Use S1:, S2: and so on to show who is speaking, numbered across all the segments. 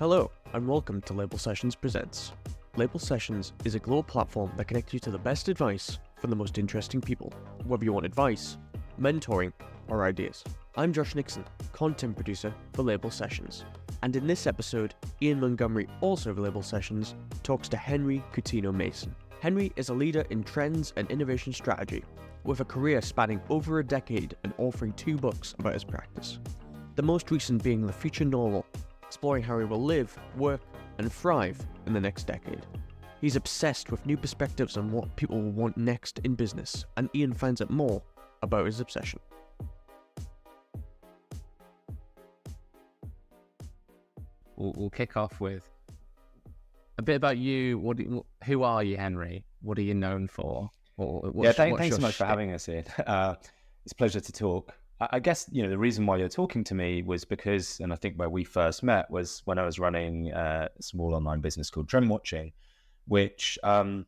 S1: Hello, and welcome to Label Sessions Presents. Label Sessions is a global platform that connects you to the best advice from the most interesting people, whether you want advice, mentoring, or ideas. I'm Josh Nixon, content producer for Label Sessions. And in this episode, Iain Montgomery, also of Label Sessions, talks to Henry Coutinho-Mason. Henry is a leader in trends and innovation strategy, with a career spanning over a decade and authoring 2 books about his practice. The most recent being The Future Normal, exploring how he will live, work, and thrive in the next decade. He's obsessed with new perspectives on what people will want next in business, and Iain finds out more about his obsession.
S2: We'll kick off with a bit about you. Who are you, Henry? What are you known for?
S3: Thanks so much for having us here. It's a pleasure to talk. I guess, the reason why you're talking to me was because, and I think where we first met was when I was running a small online business called Trend Watching, which I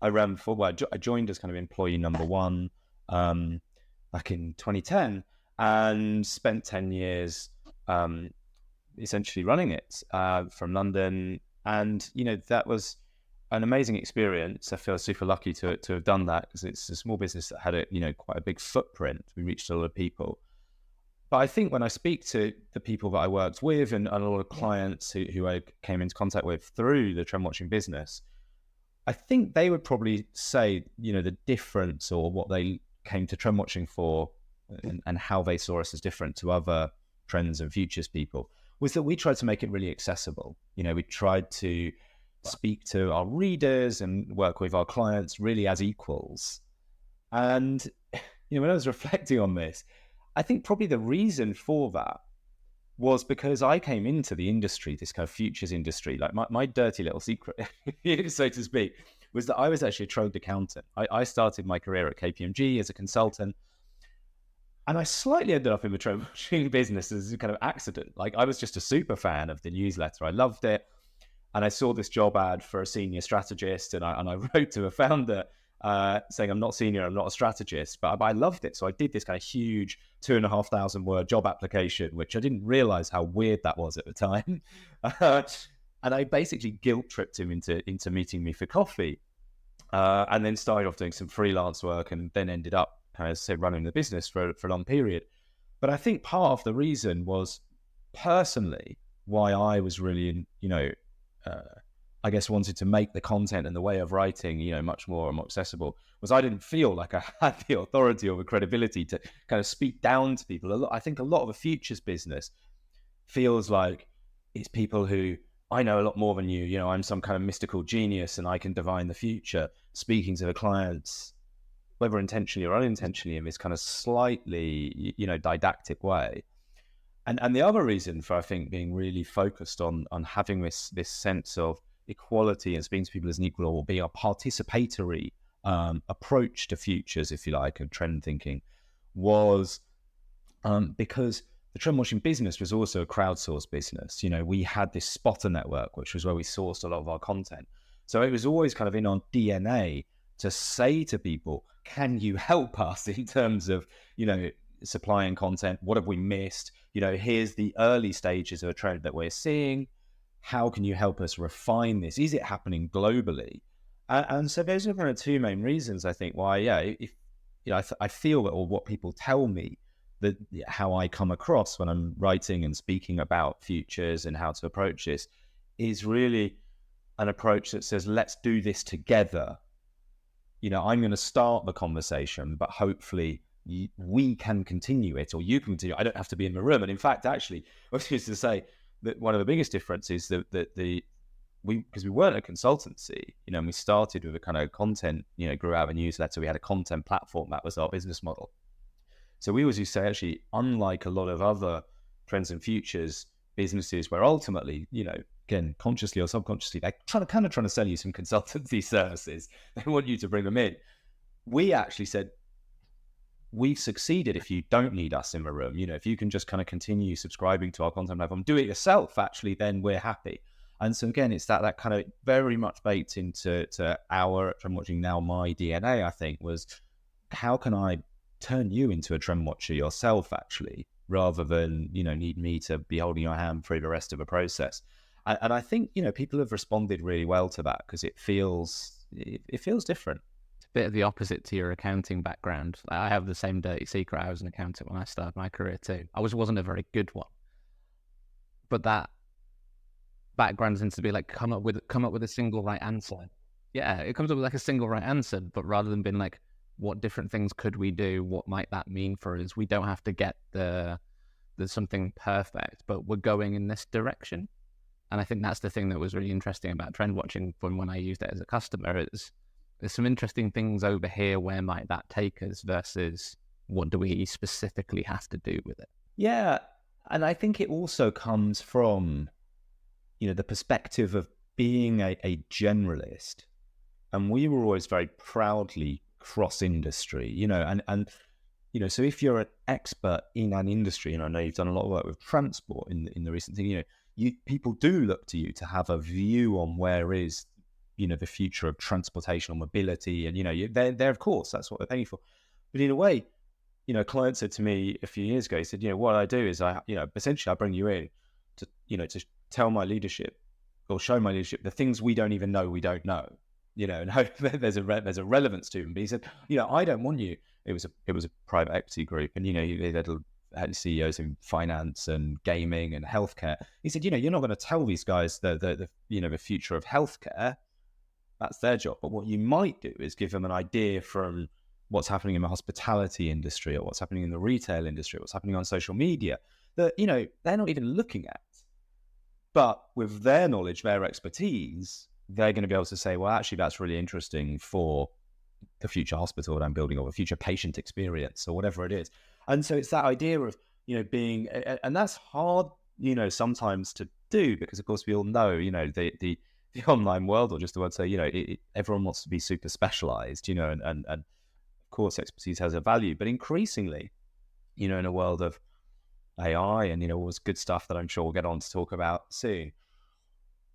S3: ran for, I joined as kind of employee number 1 back in 2010 and spent 10 years essentially running it from London. And, that was an amazing experience. I feel super lucky to have done that because it's a small business that had quite a big footprint. We reached a lot of people. But I think when I speak to the people that I worked with and a lot of clients who I came into contact with through the Trend Watching business, I think they would probably say, the difference or what they came to Trend Watching for and how they saw us as different to other trends and futures people was that we tried to make it really accessible. We tried to speak to our readers and work with our clients really as equals. And, when I was reflecting on this, I think probably the reason for that was because I came into the industry, this kind of futures industry, like my dirty little secret, so to speak, was that I was actually a trained accountant. I started my career at KPMG as a consultant, and I slightly ended up in the Trend Watching business as a kind of accident. Like I was just a super fan of the newsletter. I loved it. And I saw this job ad for a senior strategist, and I wrote to a founder saying, I'm not senior, I'm not a strategist, but I loved it. So I did this kind of huge 2,500 word job application, which I didn't realize how weird that was at the time. And I basically guilt tripped him into meeting me for coffee, and then started off doing some freelance work, and then ended up, as I say, running the business for a long period. But I think part of the reason was personally why I was really, I guess wanted to make the content and the way of writing, much more accessible, was I didn't feel like I had the authority or the credibility to kind of speak down to people. I think a lot of a futures business feels like it's people who, I know a lot more than you, I'm some kind of mystical genius and I can divine the future, speaking to the clients, whether intentionally or unintentionally, in this kind of slightly, didactic way. And the other reason for, I think, being really focused on having this sense of equality and speaking to people as an equal, or being a participatory approach to futures, if you like, and trend thinking, was because the Trend Watching business was also a crowdsourced business. We had this spotter network, which was where we sourced a lot of our content. So it was always kind of in our DNA to say to people, can you help us in terms of, supplying content? What have we missed? Here's the early stages of a trend that we're seeing. How can you help us refine this? Is it happening globally? And so those are kind of 2 main reasons, I think, why, if I feel that, or what people tell me, that how I come across when I'm writing and speaking about futures and how to approach this is really an approach that says, let's do this together. I'm going to start the conversation, but hopefully we can continue it, or you can continue. I don't have to be in the room. And in fact, actually, I was used to say that one of the biggest differences that because we weren't a consultancy, and we started with a kind of content, grew out of a newsletter. We had a content platform. That was our business model. So we always used to say, actually, unlike a lot of other trends and futures businesses where ultimately, again, consciously or subconsciously, they're trying to sell you some consultancy services. They want you to bring them in. We actually said, we've succeeded if you don't need us in the room. If you can just kind of continue subscribing to our content platform, do it yourself, actually, then we're happy. And so again, it's that kind of very much baked into our Trend Watching, now my DNA, I think, was how can I turn you into a trend watcher yourself, actually, rather than, need me to be holding your hand through the rest of the process. And I think, people have responded really well to that because it feels different.
S2: It's a bit of the opposite to your accounting background. I have the same dirty secret. I was an accountant when I started my career too. I wasn't a very good one, but that background tends to be like come up with a single right answer. Yeah, it comes up with like a single right answer, but rather than being like, what different things could we do? What might that mean for us? We don't have to get the something perfect, but we're going in this direction. And I think that's the thing that was really interesting about trend watching from when I used it as a customer. There's some interesting things over here. Where might that take us versus what do we specifically have to do with it?
S3: Yeah. And I think it also comes from, the perspective of being a generalist. And we were always very proudly cross-industry, and so if you're an expert in an industry, and I know you've done a lot of work with transport in the recent thing, people do look to you to have a view on where is, the future of transportation or mobility. And, they're of course, that's what they're paying for. But in a way, a client said to me a few years ago, he said, what I do is essentially I bring you in to, to tell my leadership or show my leadership the things we don't even know we don't know, and hope there's a relevance to them. But he said, I don't want you. It was a private equity group, and they had CEOs in finance and gaming and healthcare. He said, you're not going to tell these guys the future of healthcare. That's their job. But what you might do is give them an idea from what's happening in the hospitality industry or what's happening in the retail industry, what's happening on social media that, they're not even looking at. But with their knowledge, their expertise, they're going to be able to say, well, actually, that's really interesting for the future hospital that I'm building or the future patient experience or whatever it is. And so it's that idea of, being, and that's hard, sometimes to do because, of course, we all know, the online world, or just the word say, everyone wants to be super specialized, and of course, expertise has a value. But increasingly, in a world of AI and, all this good stuff that I'm sure we'll get on to talk about soon,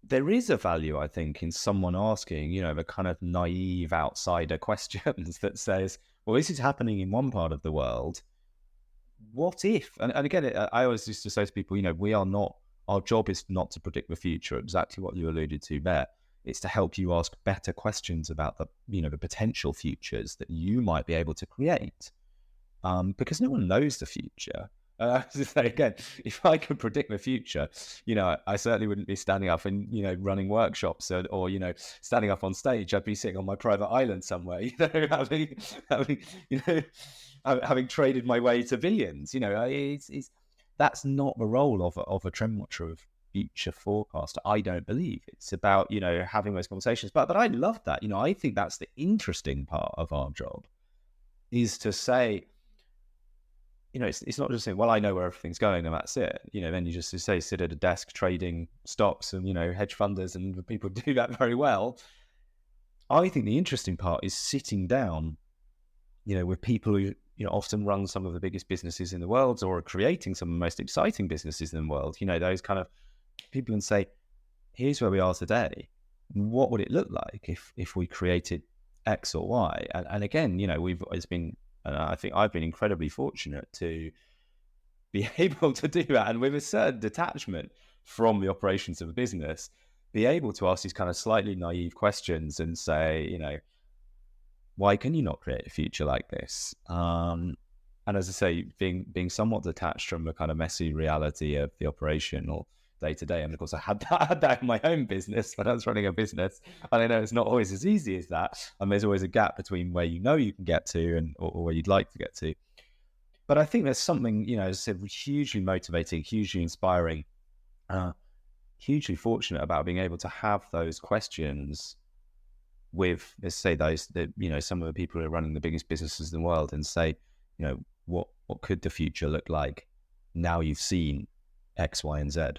S3: there is a value, I think, in someone asking, the kind of naive outsider questions that says, well, this is happening in one part of the world. What if? And again, I always used to say to people, our job is not to predict the future, exactly what you alluded to there. It's to help you ask better questions about the potential futures that you might be able to create. Because no one knows the future. To say again, if I could predict the future, I certainly wouldn't be standing up and, running workshops or standing up on stage. I'd be sitting on my private island somewhere, having traded my way to billions. That's not the role of a trend watcher of future forecaster. I don't believe it's about, having those conversations. But I love that. I think that's the interesting part of our job is to say, it's not just saying, well, I know where everything's going and that's it. Then you just say, sit at a desk trading stocks and, hedge funders, and the people do that very well. I think the interesting part is sitting down, with people who, often run some of the biggest businesses in the world or are creating some of the most exciting businesses in the world, those kind of people, and say, here's where we are today. What would it look like if we created X or Y? And again, and I think I've been incredibly fortunate to be able to do that. And with a certain detachment from the operations of a business, be able to ask these kind of slightly naive questions and say, why can you not create a future like this? And as I say, being somewhat detached from the kind of messy reality of the operational day to day. And of course, I had that in my own business when I was running a business. And I know it's not always as easy as that. And there's always a gap between where you can get to and or where you'd like to get to. But I think there's something, as I said, hugely motivating, hugely inspiring, hugely fortunate about being able to have those questions with, let's say, some of the people who are running the biggest businesses in the world, and say, what could the future look like now you've seen X, Y, and Z.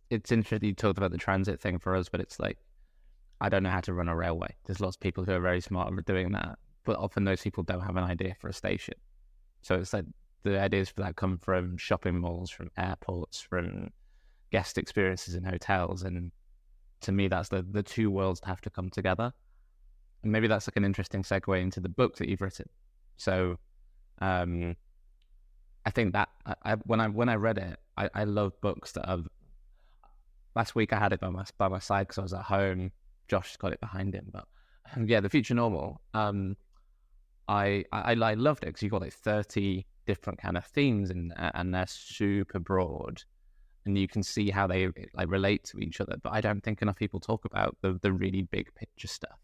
S2: It's interesting you talked about the transit thing for us, but it's like, I don't know how to run a railway. There's lots of people who are very smart at doing that, but often those people don't have an idea for a station. So it's like the ideas for that come from shopping malls, from airports, from guest experiences in hotels. And to me, that's the two worlds have to come together. And maybe that's like an interesting segue into the book that you've written. So I think that when I read it, I love books that are, last week I had it by my side because I was at home. Josh got it behind him, but yeah, The Future Normal. I loved it because you've got like 30 different kind of themes and they're super broad, and you can see how they like relate to each other. But I don't think enough people talk about the really big picture stuff.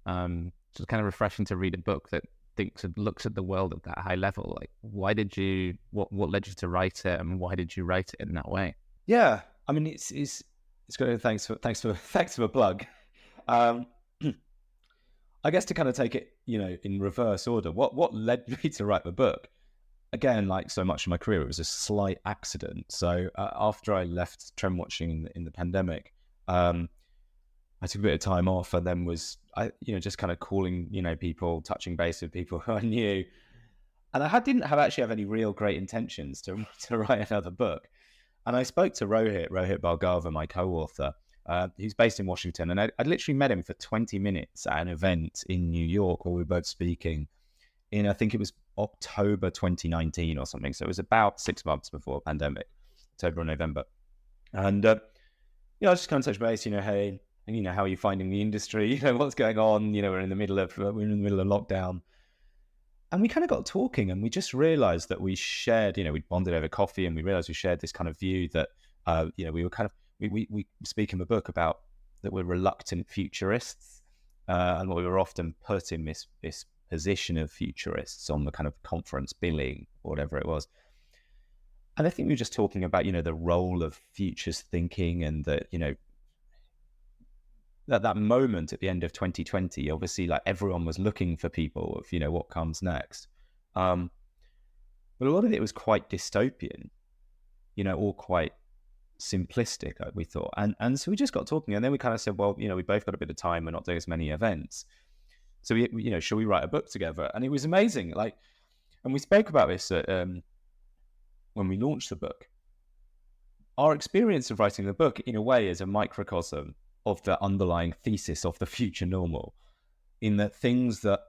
S2: So it's kind of refreshing to read a book that looks at the world at that high level. Like, what led you to write it, and why did you write it in that way?
S3: Yeah, I mean, it's good. Thanks for the plug. I guess to kind of take it, in reverse order, what led me to write the book? Again, like so much of my career, it was a slight accident. So after I left trend watching in the pandemic, I took a bit of time off, and then just kind of calling, people, touching base with people who I knew. And I didn't actually have any real great intentions to write another book. And I spoke to Rohit Bhargava, my co-author, who's based in Washington. And I'd literally met him for 20 minutes at an event in New York where we were both speaking in, I think it was October 2019 or something. So it was about 6 months before the pandemic, October or November. And, I was just kind of touch base, hey, and, how are you finding the industry? What's going on? We're in the middle of lockdown. And we kind of got talking, and we just realized that we shared, we bonded over coffee, and we realized we shared this kind of view that, we were kind of, we speak in the book about that we're reluctant futurists, and we were often put in this position of futurists on the kind of conference billing or whatever it was. And I think we were just talking about, the role of futures thinking, and that, that moment at the end of 2020, obviously, like, everyone was looking for people of, what comes next. But a lot of it was quite dystopian, or quite simplistic, we thought. And so we just got talking, and then we kind of said, well, we both got a bit of time, we're not doing as many events. So we should we write a book together? And it was amazing. Like, and we spoke about this when we launched the book. Our experience of writing the book, in a way, is a microcosm of the underlying thesis of The Future Normal, in that things that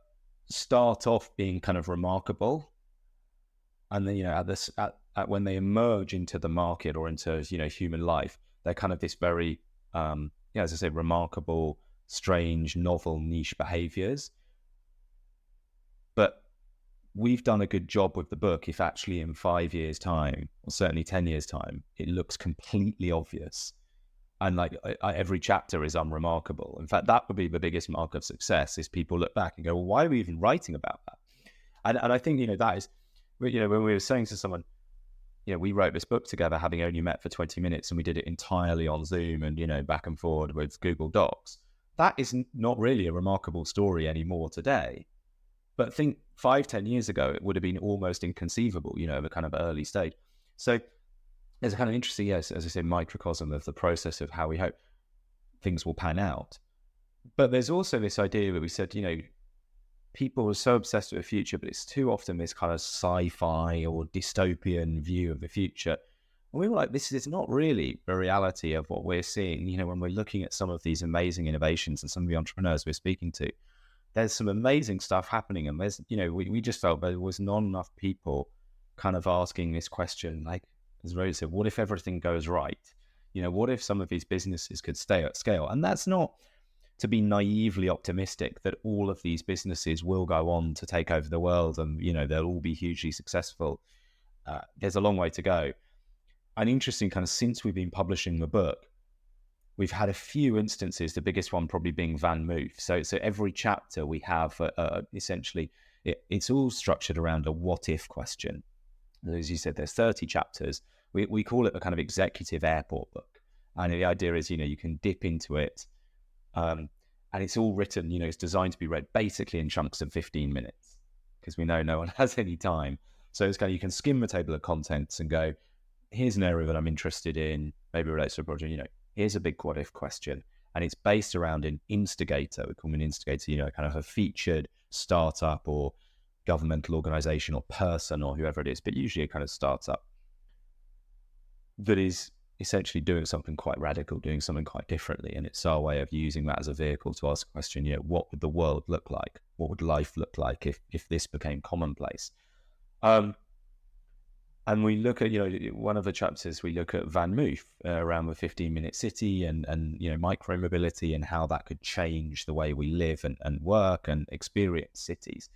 S3: start off being kind of remarkable, and then, at when they emerge into the market or into, human life, they're kind of this very, as I say, remarkable, strange, novel, niche behaviors. But we've done a good job with the book if actually in 5 years' time, or certainly 10 years' time, it looks completely obvious. And like every chapter is unremarkable. In fact, that would be the biggest mark of success, is people look back and go, well, why are we even writing about that? And I think, that is, when we were saying to someone, we wrote this book together having only met for 20 minutes, and we did it entirely on Zoom and, back and forward with Google Docs. That is not really a remarkable story anymore today. But I think 5-10 years ago, it would have been almost inconceivable, the kind of early stage. So there's a kind of interesting, yes, as I said, microcosm of the process of how we hope things will pan out. But there's also this idea that we said, people are so obsessed with the future, but it's too often this kind of sci-fi or dystopian view of the future. And we were like, this is not really the reality of what we're seeing. When we're looking at some of these amazing innovations and some of the entrepreneurs we're speaking to, there's some amazing stuff happening. And there's, we just felt there was not enough people kind of asking this question, like, as Rose said, what if everything goes right? What if some of these businesses could stay at scale? And that's not to be naively optimistic that all of these businesses will go on to take over the world and, they'll all be hugely successful. There's a long way to go. And interesting, kind of since we've been publishing the book, we've had a few instances, the biggest one probably being Van Moof. So every chapter we have, essentially, it's all structured around a what if question. As you said, there's 30 chapters. We call it the kind of executive airport book. And the idea is, you can dip into it. And it's all written, it's designed to be read basically in chunks of 15 minutes, because we know no one has any time. So it's kind of, you can skim the table of contents and go, here's an area that I'm interested in, maybe relates to a project, here's a big what if question. And it's based around an instigator. We call them an instigator, kind of a featured startup or governmental organization or person or whoever it is, but usually a kind of startup that is essentially doing something quite radical, doing something quite differently. And it's our way of using that as a vehicle to ask a question, what would the world look like? What would life look like if this became commonplace? And we look at, one of the chapters, we look at Van Moof around the 15-minute city and micro-mobility and how that could change the way we live and work and experience cities.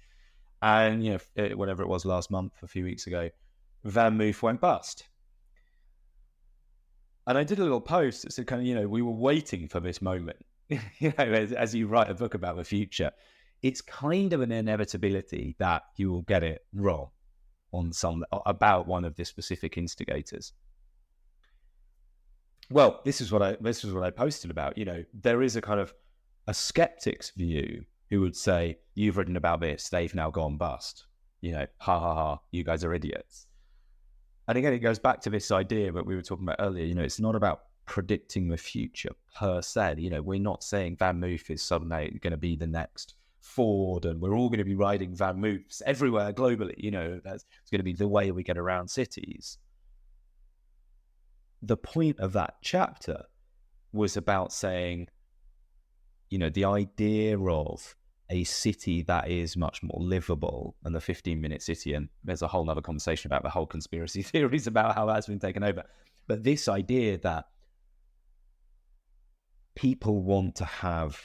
S3: And, whatever it was last month, a few weeks ago, Van Moof went bust. And I did a little post that said we were waiting for this moment. As you write a book about the future, it's kind of an inevitability that you will get it wrong about one of the specific instigators. Well, this is what I posted about. There is a kind of a skeptic's view who would say, you've written about this, they've now gone bust. Ha ha ha, you guys are idiots. And again, it goes back to this idea that we were talking about earlier. It's not about predicting the future per se. We're not saying Van Moof is suddenly going to be the next Ford and we're all going to be riding Van Moofs everywhere globally. That's going to be the way we get around cities. The point of that chapter was about saying, the idea of a city that is much more livable and the 15-minute city, and there's a whole nother conversation about the whole conspiracy theories about how that's been taken over. But this idea that people want to have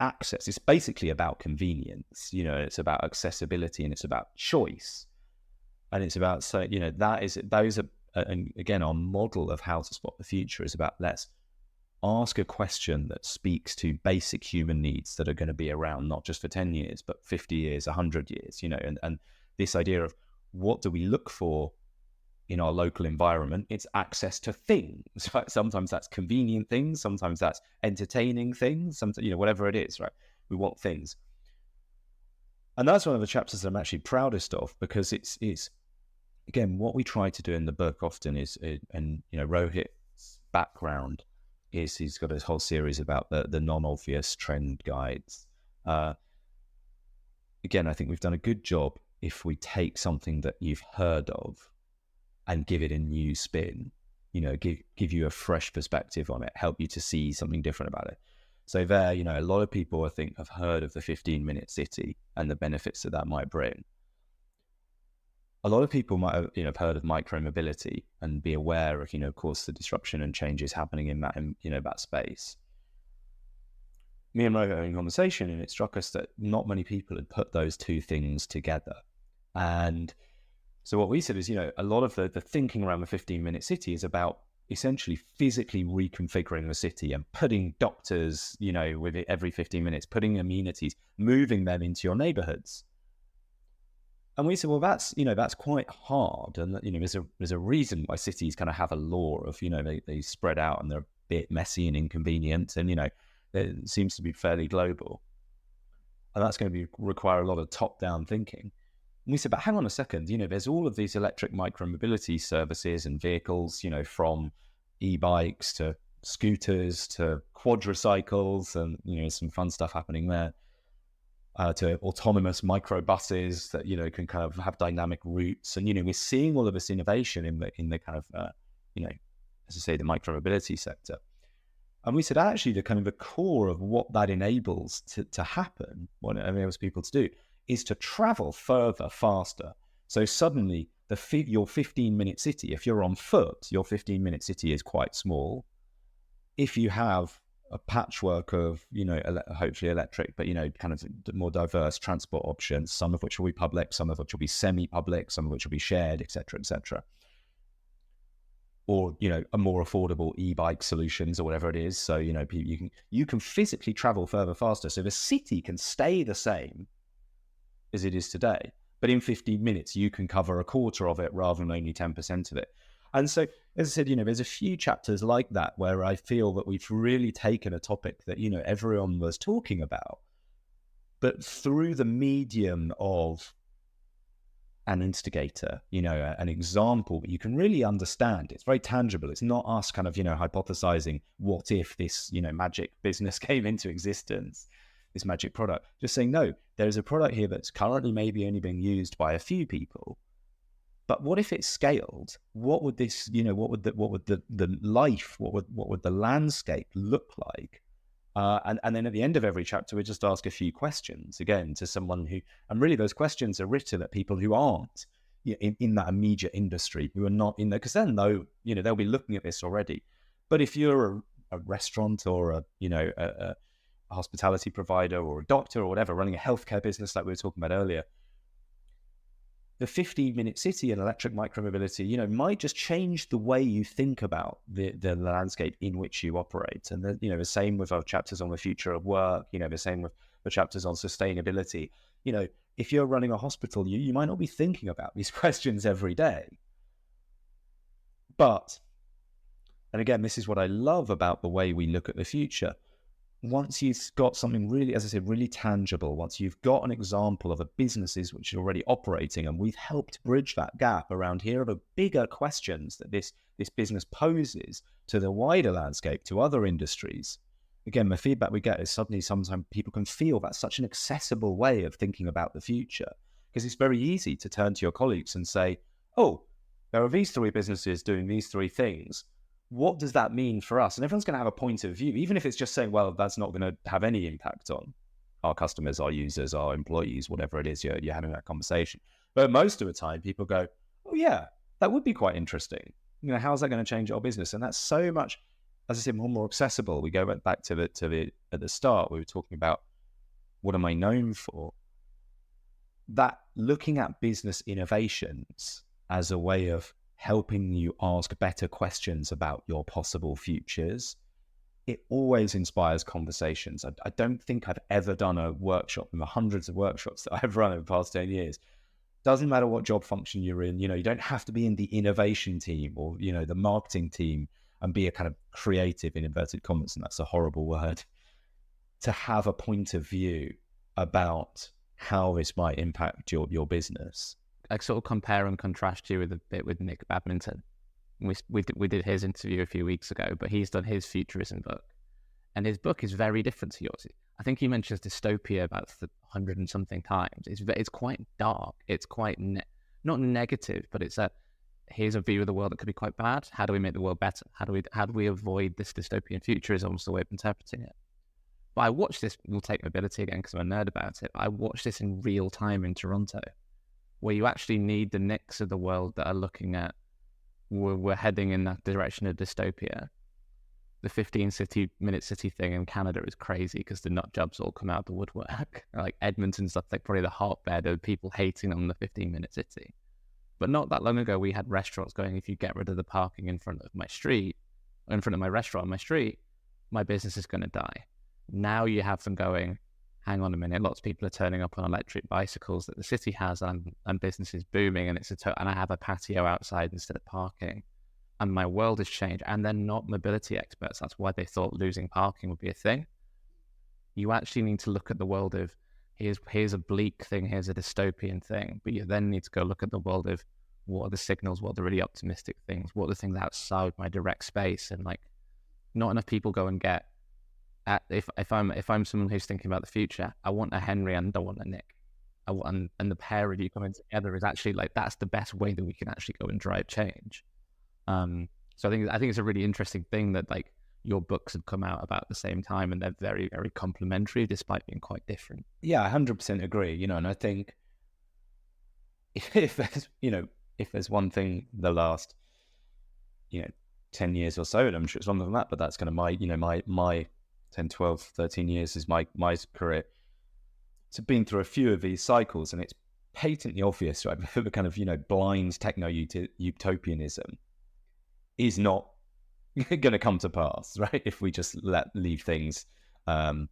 S3: access, it's basically about convenience, it's about accessibility and it's about choice. And it's about saying, and again, our model of how to spot the future is about, let's ask a question that speaks to basic human needs that are going to be around not just for 10 years, but 50 years, 100 years, and this idea of what do we look for in our local environment? It's access to things. Right? Sometimes that's convenient things, sometimes that's entertaining things, sometimes, whatever it is, right? We want things. And that's one of the chapters that I'm actually proudest of, because it's again, what we try to do in the book often is, and Rohit's background is he's got this whole series about the non-obvious trend guides. Again, I think we've done a good job if we take something that you've heard of and give it a new spin, give you a fresh perspective on it, help you to see something different about it. So there, a lot of people I think have heard of the 15-minute city and the benefits that might bring. A lot of people might have, heard of micro-mobility and be aware of, of course, the disruption and changes happening in that, that space. Me and Mo were having a conversation, and it struck us that not many people had put those two things together. And so what we said is, a lot of the thinking around the 15-minute city is about essentially physically reconfiguring the city and putting doctors, with it every 15 minutes, putting amenities, moving them into your neighborhoods. And we said, well, that's quite hard. And, there's a reason why cities kind of have a law of, they spread out and they're a bit messy and inconvenient. And, it seems to be fairly global. And that's going to require a lot of top-down thinking. And we said, but hang on a second, there's all of these electric micromobility services and vehicles, from e-bikes to scooters to quadricycles and, some fun stuff happening there. To autonomous microbuses that can kind of have dynamic routes, and we're seeing all of this innovation in the kind of as I say, the micromobility sector. And we said actually the kind of the core of what that enables to happen, what it enables people to do, is to travel further, faster. So suddenly your 15-minute city, if you're on foot, your 15-minute city is quite small. If you have a patchwork of, hopefully electric, but, kind of more diverse transport options, some of which will be public, some of which will be semi-public, some of which will be shared, et cetera, or, a more affordable e-bike solutions or whatever it is. So, you can physically travel further, faster. So the city can stay the same as it is today, but in 15 minutes, you can cover a quarter of it rather than only 10% of it. And so, as I said, there's a few chapters like that where I feel that we've really taken a topic that, everyone was talking about, but through the medium of an instigator, an example that you can really understand. It's very tangible. It's not us kind of, hypothesizing what if this, magic business came into existence, this magic product. Just saying, no, there's a product here that's currently maybe only being used by a few people. But what if it scaled? What would this, what would the life, what would the landscape look like? And then at the end of every chapter, we just ask a few questions again to someone who, and really those questions are written at people who aren't, in that immediate industry who are not in there, because then they'll be looking at this already. But if you're a restaurant or a hospitality provider or a doctor or whatever, running a healthcare business like we were talking about earlier, the 15-minute city and electric micromobility, might just change the way you think about the landscape in which you operate. And the same with our chapters on the future of work, the same with the chapters on sustainability. If you're running a hospital, you might not be thinking about these questions every day. But, and again, this is what I love about the way we look at the future. Once you've got something really, as I said, really tangible, once you've got an example of a businesses which are already operating, and we've helped bridge that gap around here are the bigger questions that this business poses to the wider landscape, to other industries. Again, the feedback we get is suddenly sometimes people can feel that's such an accessible way of thinking about the future, because it's very easy to turn to your colleagues and say, oh, there are these 3 businesses doing these 3 things. What does that mean for us? And everyone's going to have a point of view, even if it's just saying, well, that's not going to have any impact on our customers, our users, our employees, whatever it is you're having that conversation. But most of the time, people go, oh, yeah, that would be quite interesting. How's that going to change our business? And that's so much, as I said, more accessible. We go back to at the start, we were talking about what am I known for? That looking at business innovations as a way of helping you ask better questions about your possible futures, it always inspires conversations. I don't think I've ever done a workshop in the hundreds of workshops that I've run over the past 10 years. Doesn't matter what job function you're in, you don't have to be in the innovation team or, the marketing team and be a kind of creative, in inverted commas, and that's a horrible word, to have a point of view about how this might impact your business.
S2: I sort of compare and contrast you with a bit with Nick Badminton. We did his interview a few weeks ago, but he's done his futurism book, and his book is very different to yours. I think he mentions dystopia about 100 and something times. It's quite dark. It's quite not negative, but here's a view of the world that could be quite bad. How do we make the world better? How do we avoid this dystopian future? Is almost the way of interpreting it. But I watched this. We'll take mobility again because I'm a nerd about it. I watched this in real time in Toronto, where you actually need the Nicks of the world that are looking at, we're heading in that direction of dystopia. The 15-minute city thing in Canada is crazy because the nut jobs all come out of the woodwork. Like Edmonton's like probably the hotbed of people hating on the 15-minute city. But not that long ago, we had restaurants going, if you get rid of the parking in front of my street, in front of my restaurant on my street, my business is going to die. Now you have them going, hang on a minute, lots of people are turning up on electric bicycles that the city has, and business is booming, and and I have a patio outside instead of parking, and my world has changed. And they're not mobility experts. That's why they thought losing parking would be a thing. You actually need to look at the world of, here's a bleak thing, here's a dystopian thing, but you then need to go look at the world of, what are the signals, what are the really optimistic things, what are the things outside my direct space. And like, not enough people go and get, if I'm someone who's thinking about the future, I want a Henry and I want a Nick. And the pair of you coming together is actually like, that's the best way that we can actually go and drive change. So I think it's a really interesting thing that like your books have come out about the same time, and they're very, very complementary despite being quite different.
S3: Yeah, 100% agree. And I think if there's one thing the last 10 years or so, and I'm sure it's longer than that, but that's kind of my 10, 12, 13 years is my career. So been through a few of these cycles, and it's patently obvious, right? The kind of, blind techno-utopianism is not going to come to pass, right? If we just leave things, to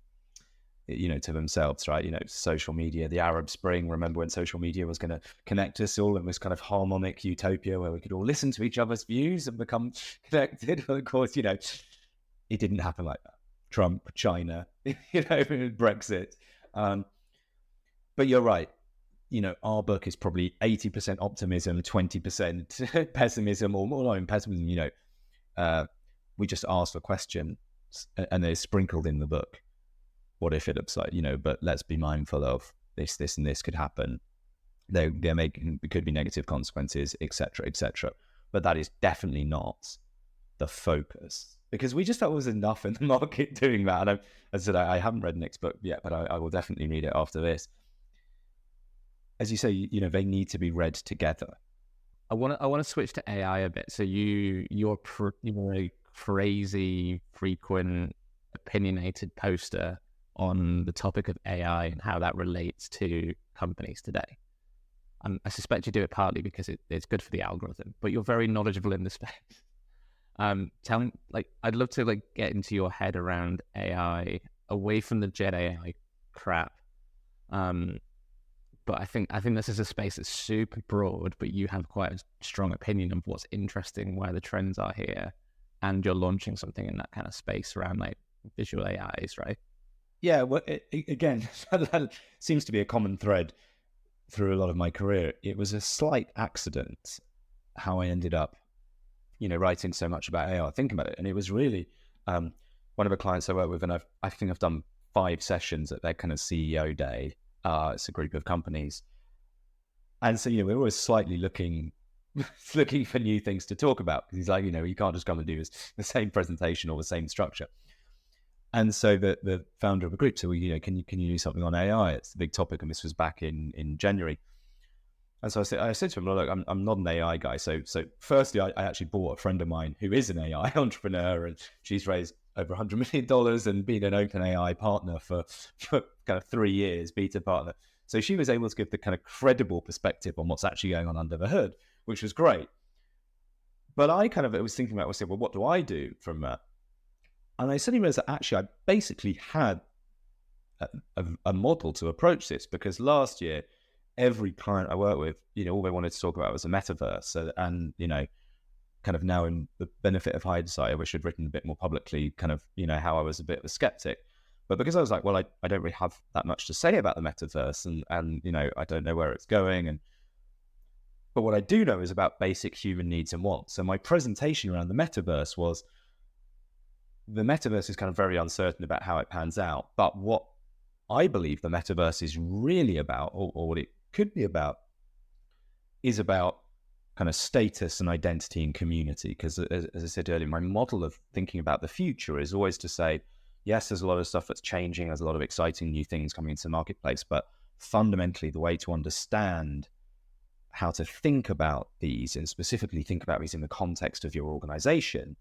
S3: themselves, right? Social media, the Arab Spring, remember when social media was going to connect us all in this kind of harmonic utopia where we could all listen to each other's views and become connected? Well, of course, it didn't happen like that. Trump, China, Brexit. But you're right. Our book is probably 80% optimism, 20% pessimism, or more like pessimism. We just ask a question, and they're sprinkled in the book. What if it looks like, but let's be mindful of this, and this could happen. There could be negative consequences, etc. But that is definitely not the focus, because we just felt there was enough in the market doing that. And as I said, I haven't read Nick's book yet, but I will definitely read it after this. as you say, they need to be read together.
S2: I want to switch to AI a bit. So you're a crazy, frequent, opinionated poster on the topic of AI and how that relates to companies today. And I suspect you do it partly because it's good for the algorithm, but you're very knowledgeable in the space. I'd love to get into your head around AI away from the Gen AI crap. But I think this is a space that's super broad, but you have quite a strong opinion of what's interesting, where the trends are here, and you're launching something in that kind of space around visual AIs, right?
S3: Yeah, well, again, that seems to be a common thread through a lot of my career. It was a slight accident how I ended up, writing so much about AI, thinking about it. And it was really one of the clients I work with, and I think I've done 5 sessions at their kind of CEO day. It's a group of companies. And so, we're always slightly looking for new things to talk about, because he's like, you can't just come and do the same presentation or the same structure. And so the founder of the group said, well, can you do something on AI? It's the big topic. And this was back in January. And so I said to him, look, I'm not an AI guy. So firstly, I actually bought a friend of mine who is an AI entrepreneur, and she's raised over $100 million and been an open AI partner for kind of 3 years, beta partner. So she was able to give the kind of credible perspective on what's actually going on under the hood, which was great. But I was thinking about, I said, well, what do I do from that? And I suddenly realized that actually I basically had a model to approach this, because last year, every client I worked with, all they wanted to talk about was the metaverse. So, and, kind of now in the benefit of hindsight, I wish I'd written a bit more publicly, kind of, how I was a bit of a skeptic. But because I was like, well, I don't really have that much to say about the metaverse, and I don't know where it's going. But what I do know is about basic human needs and wants. So my presentation around the metaverse was, the metaverse is kind of very uncertain about how it pans out. But what I believe the metaverse is really about, or what it could be about, is about kind of status and identity and community. Because as I said earlier, my model of thinking about the future is always to say, yes, there's a lot of stuff that's changing. There's a lot of exciting new things coming into the marketplace. But fundamentally, the way to understand how to think about these, and specifically think about these in the context of your organization,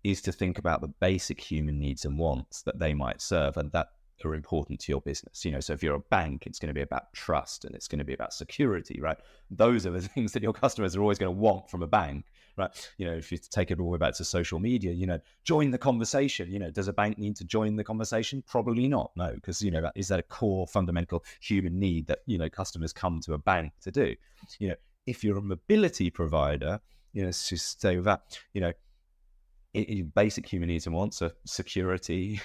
S3: is to think about the basic human needs and wants that they might serve and that are important to your business. So if you're a bank, it's going to be about trust, and it's going to be about security, right? Those are the things that your customers are always going to want from a bank, right? If you take it all the way back to social media, join the conversation. Does a bank need to join the conversation? Probably not. No, because is that a core fundamental human need that customers come to a bank to do? If you're a mobility provider, let's just stay with that. Basic human needs and wants are security,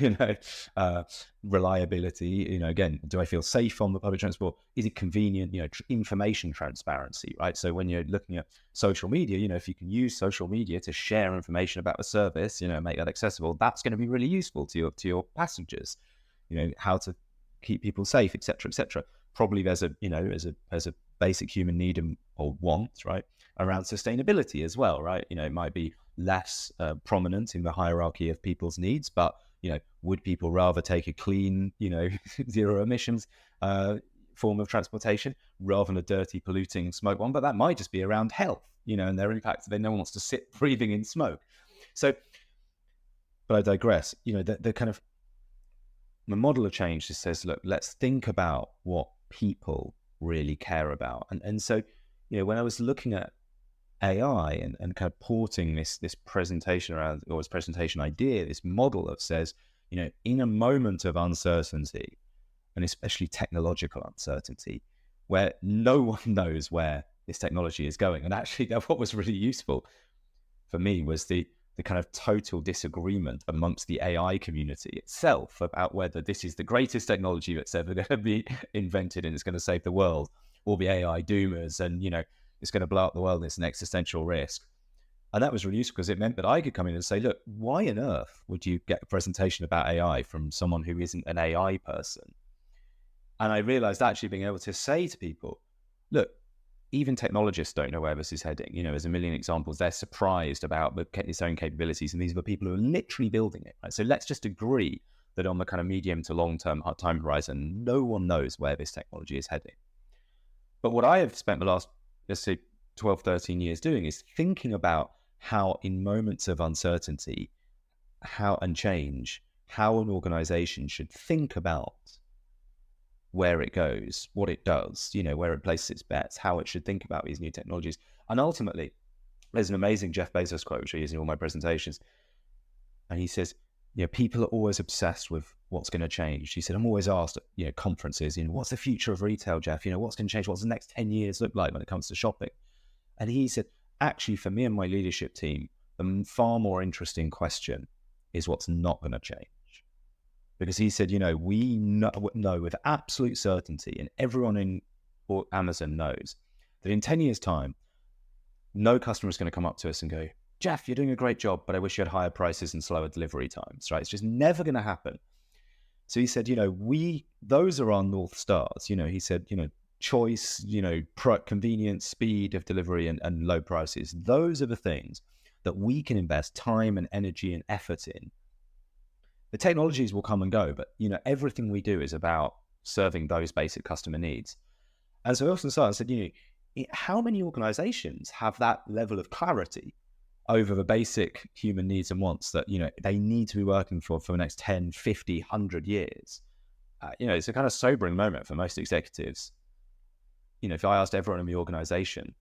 S3: reliability. Again, do I feel safe on the public transport? Is it convenient? Information transparency, right? So when you're looking at social media, if you can use social media to share information about the service, make that accessible, that's going to be really useful to your passengers. How to keep people safe, etc., etc. Probably there's a basic human need or want, right, around sustainability as well, right? It might be less prominent in the hierarchy of people's needs, but would people rather take a clean, zero emissions form of transportation rather than a dirty, polluting smoke one? But that might just be around health, and their impact. No one wants to sit breathing in smoke. So, but I digress. The kind of the model of change just says, look, let's think about what people really care about. And so, when I was looking at AI and kind of porting this presentation around, or this presentation idea, this model that says, in a moment of uncertainty, and especially technological uncertainty, where no one knows where this technology is going. And actually, what was really useful for me was the kind of total disagreement amongst the AI community itself about whether this is the greatest technology that's ever going to be invented and it's going to save the world, or the AI doomers and, it's going to blow up the world and it's an existential risk. And that was really useful because it meant that I could come in and say, look, why on earth would you get a presentation about AI from someone who isn't an AI person? And I realized actually being able to say to people, look, even technologists don't know where this is heading. There's a million examples. They're surprised about its own capabilities. And these are the people who are literally building it. Right? So let's just agree that on the kind of medium to long-term time horizon, no one knows where this technology is heading. But what I have spent the last, let's say, 12, 13 years doing is thinking about how in moments of uncertainty, and change, how an organization should think about where it goes, what it does, where it places its bets, how it should think about these new technologies. And ultimately, there's an amazing Jeff Bezos quote, which I use in all my presentations. And he says, people are always obsessed with what's going to change. He said, I'm always asked at conferences, what's the future of retail, Jeff? What's going to change? What's the next 10 years look like when it comes to shopping? And he said, actually, for me and my leadership team, the far more interesting question is what's not going to change. Because he said, we know with absolute certainty, and everyone in Amazon knows, that in 10 years' time, no customer is going to come up to us and go, Jeff, you're doing a great job, but I wish you had higher prices and slower delivery times, right? It's just never going to happen. So he said, those are our North Stars. He said, choice, convenience, speed of delivery and low prices. Those are the things that we can invest time and energy and effort in. The technologies will come and go, but everything we do is about serving those basic customer needs. And so I often said, how many organizations have that level of clarity over the basic human needs and wants that, they need to be working for the next 10, 50, 100 years? It's a kind of sobering moment for most executives. If I asked everyone in the organization,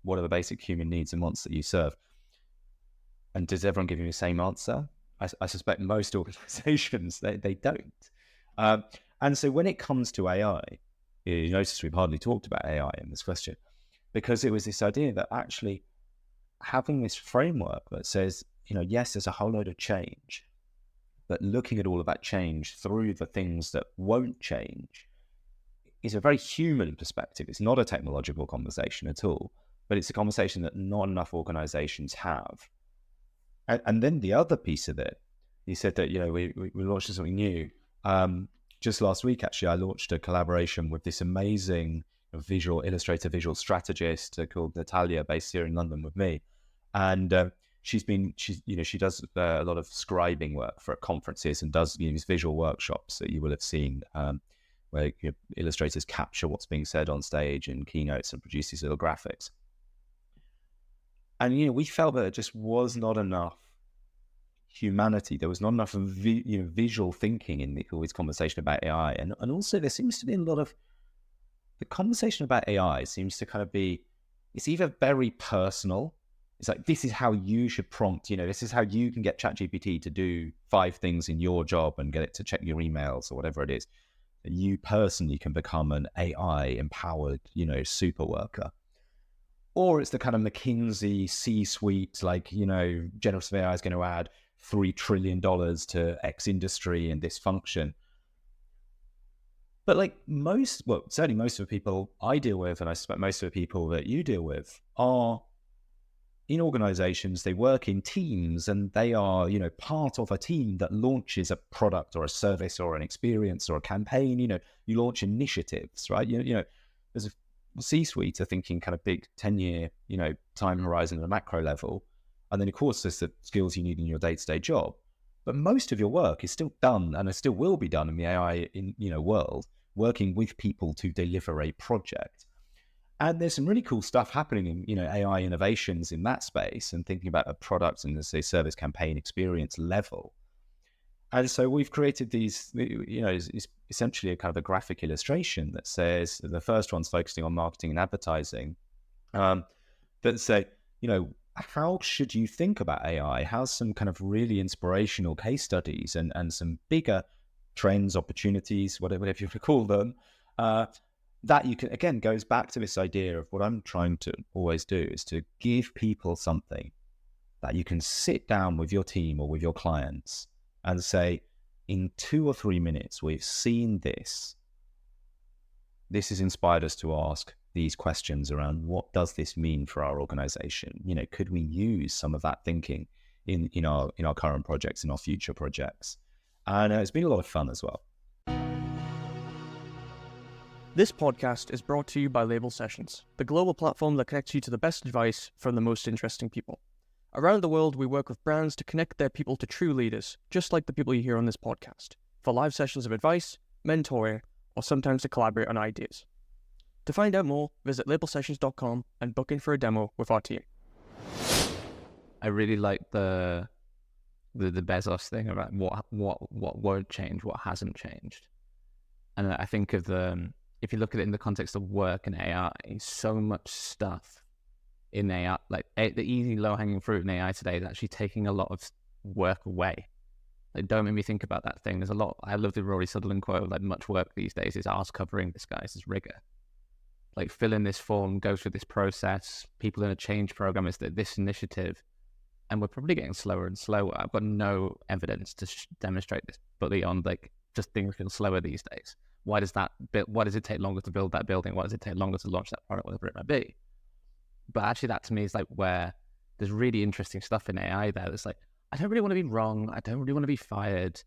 S3: what are the basic human needs and wants that you serve? And does everyone give you the same answer? I suspect most organizations, they don't. And so when it comes to AI, you notice we've hardly talked about AI in this question, because it was this idea that actually having this framework that says, yes, there's a whole load of change, but looking at all of that change through the things that won't change is a very human perspective. It's not a technological conversation at all, but it's a conversation that not enough organizations have. And then the other piece of it, he said that, we launched something new. Just last week, actually, I launched a collaboration with this amazing illustrator visual strategist called Natalia, based here in London with me. And she does a lot of scribing work for conferences and does these visual workshops that you will have seen, where illustrators capture what's being said on stage in keynotes and produce these little graphics. And, we felt that it just was not enough humanity. There was not enough visual thinking in all this conversation about AI. And also there seems to be a lot of, the conversation about AI seems to kind of be, it's either very personal. It's like, this is how you should prompt, this is how you can get ChatGPT to do 5 things in your job and get it to check your emails or whatever it is. You personally can become an AI empowered, super worker. Or it's the kind of McKinsey C-suite, like, generative AI is going to add $3 trillion to X industry and this function. But certainly most of the people I deal with, and I suspect most of the people that you deal with, are in organizations, they work in teams, and they are, part of a team that launches a product or a service or an experience or a campaign. You launch initiatives, right? There's a C-suite are thinking kind of big 10-year, time horizon at a macro level. And then, of course, there's the skills you need in your day-to-day job. But most of your work is still done, and it still will be done in the AI world, working with people to deliver a project. And there's some really cool stuff happening in, AI innovations in that space, and thinking about a product and, say, service campaign experience level. And so we've created these, it's essentially a kind of a graphic illustration that says, the first one's focusing on marketing and advertising, that say, how should you think about AI? How's some kind of really inspirational case studies and some bigger trends, opportunities, whatever you want to call them, that you can, again, goes back to this idea of what I'm trying to always do, is to give people something that you can sit down with your team or with your clients and say, in 2 or 3 minutes, we've seen this. This has inspired us to ask these questions around, what does this mean for our organization? Could we use some of that thinking in our current projects, in our future projects? And it's been a lot of fun as well.
S1: This podcast is brought to you by Label Sessions, the global platform that connects you to the best advice from the most interesting people. Around the world, we work with brands to connect their people to true leaders, just like the people you hear on this podcast, for live sessions of advice, mentoring, or sometimes to collaborate on ideas. To find out more, visit labelsessions.com and book in for a demo with our team.
S2: I really like the Bezos thing about what won't change, what hasn't changed. And I think of if you look at it in the context of work and AI, so much stuff in AI, like the easy low-hanging fruit in AI today is actually taking a lot of work away. Like, don't make me think about that thing. There's a lot. I love the Rory Sutherland quote, like, much work these days is arse covering disguised rigor. Like, fill in this form, go through this process, people in a change program, is this initiative, and we're probably getting slower and slower. I've got no evidence to demonstrate this, but beyond, like, just things feel slower these days. Why does it take longer to build that building? Why does it take longer to launch that product, whatever it might be? But actually, that to me is like where there's really interesting stuff in AI there. That's like, I don't really want to be wrong. I don't really want to be fired.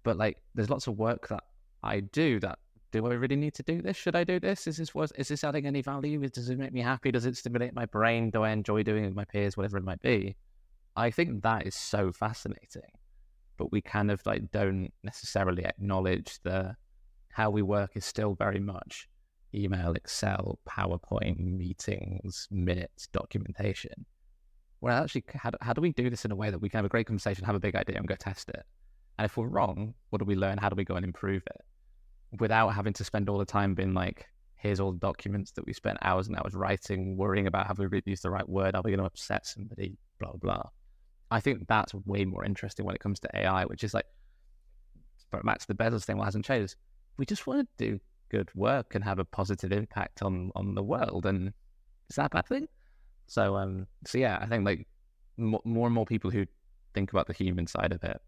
S2: But like, there's lots of work that I do that, do I really need to do this? Should I do this? Is this adding any value? Does it make me happy? Does it stimulate my brain? Do I enjoy doing it with my peers? Whatever it might be. I think that is so fascinating. But we kind of like don't necessarily acknowledge how we work is still very much email, Excel, PowerPoint, meetings, minutes, documentation. Well, actually, how do we do this in a way that we can have a great conversation, have a big idea and go test it? And if we're wrong, what do we learn? How do we go and improve it? Without having to spend all the time being like, here's all the documents that we spent hours and hours writing, worrying about have we used the right word? Are we going to upset somebody? Blah, blah. I think that's way more interesting when it comes to AI, which is like, but back to the Bezos thing, what hasn't changed? We just want to do good work and have a positive impact on the world. And is that a bad thing? So yeah, I think like more and more people who think about the human side of it,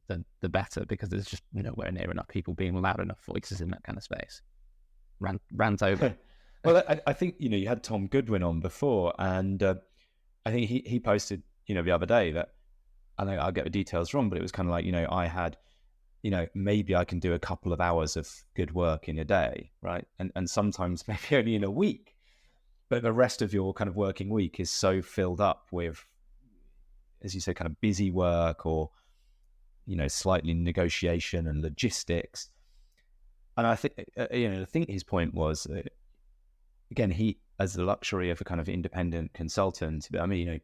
S2: the better, because there's just nowhere near enough people being loud enough voices in that kind of space. Rant over.
S3: Well, I think, you had Tom Goodwin on before, and I think he posted, the other day that, I know I'll get the details wrong, but it was kind of like, I had, maybe I can do a couple of hours of good work in a day, right? And sometimes maybe only in a week, but the rest of your kind of working week is so filled up with, as you say, kind of busy work or, slightly negotiation and logistics. And I think his point was, again, he, as the luxury of a kind of independent consultant, I mean,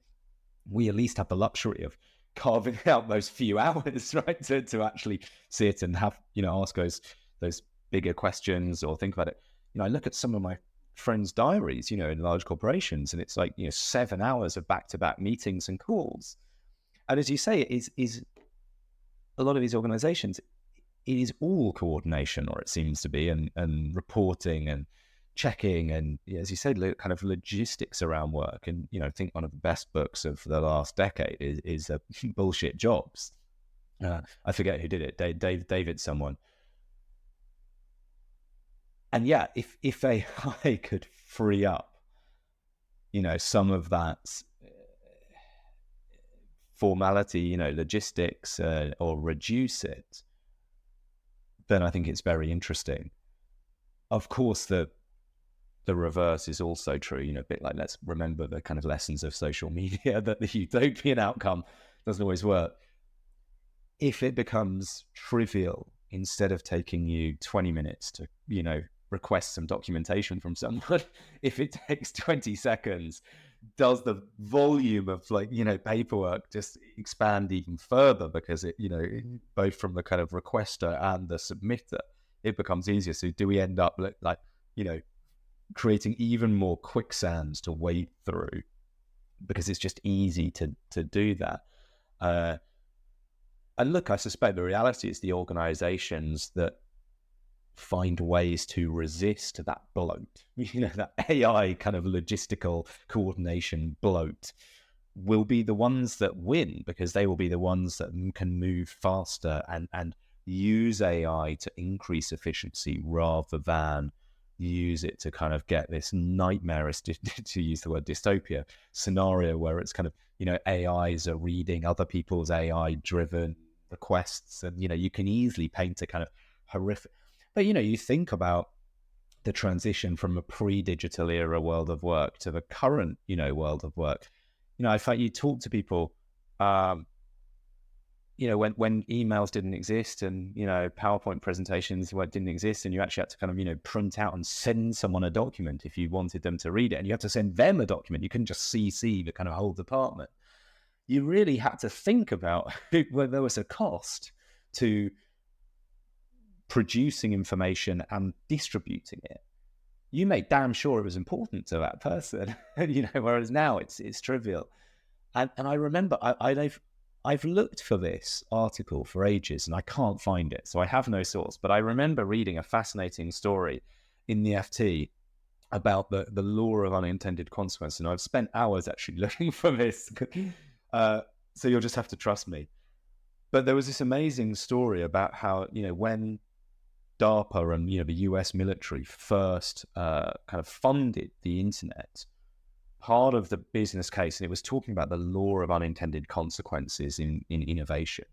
S3: we at least have the luxury of carving out those few hours, right, to actually sit and have, ask those bigger questions or think about it. I look at some of my friends' diaries, in large corporations, and it's like, 7 hours of back-to-back meetings and calls. And as you say, it is a lot of these organizations, it is all coordination, or it seems to be, and reporting and checking, and as you said, kind of logistics around work. And I think one of the best books of the last decade is Bullshit Jobs. I forget who did it, David someone. And yeah, if AI could free up, some of that formality, logistics, or reduce it, then I think it's very interesting. Of course, the reverse is also true, a bit like, let's remember the kind of lessons of social media, that the utopian outcome doesn't always work. If it becomes trivial, instead of taking you 20 minutes to, request some documentation from someone, if it takes 20 seconds, does the volume of paperwork just expand even further? Because it, both from the kind of requester and the submitter, it becomes easier. So do we end up creating even more quicksands to wade through, because it's just easy to do that? And look, I suspect the reality is the organizations that find ways to resist that bloat, that AI kind of logistical coordination bloat, will be the ones that win, because they will be the ones that can move faster and use AI to increase efficiency rather than use it to kind of get this nightmarish, to use the word dystopia, scenario where it's kind of, AIs are reading other people's AI-driven requests, and, you can easily paint a kind of horrific. But, you think about the transition from a pre-digital era world of work to the current, world of work. In fact, you talk to people, when emails didn't exist and, PowerPoint presentations didn't exist, and you actually had to kind of, print out and send someone a document if you wanted them to read it, and you had to send them a document. You couldn't just CC the kind of whole department. You really had to think about whether there was a cost to producing information and distributing it. You made damn sure it was important to that person, whereas now it's trivial. And I remember I've looked for this article for ages and I can't find it, so I have no source. But I remember reading a fascinating story in the FT about the law of unintended consequence, and I've spent hours actually looking for this. So you'll just have to trust me. But there was this amazing story about how, when DARPA and, the US military first kind of funded the internet, part of the business case, and it was talking about the law of unintended consequences in innovation.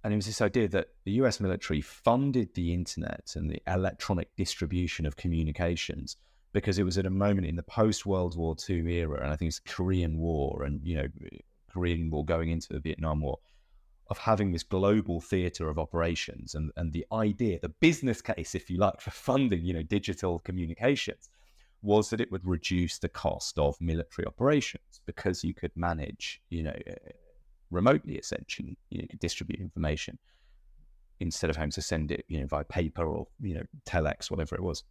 S3: And it was this idea that the US military funded the internet and the electronic distribution of communications because it was at a moment in the post-World War II era, and I think it's the Korean War and, Korean War going into the Vietnam War, of having this global theatre of operations. And the idea, the business case, if you like, for funding, digital communications was that it would reduce the cost of military operations because you could manage, remotely, essentially. You could distribute information instead of having to send it, via paper or, telex, whatever it was.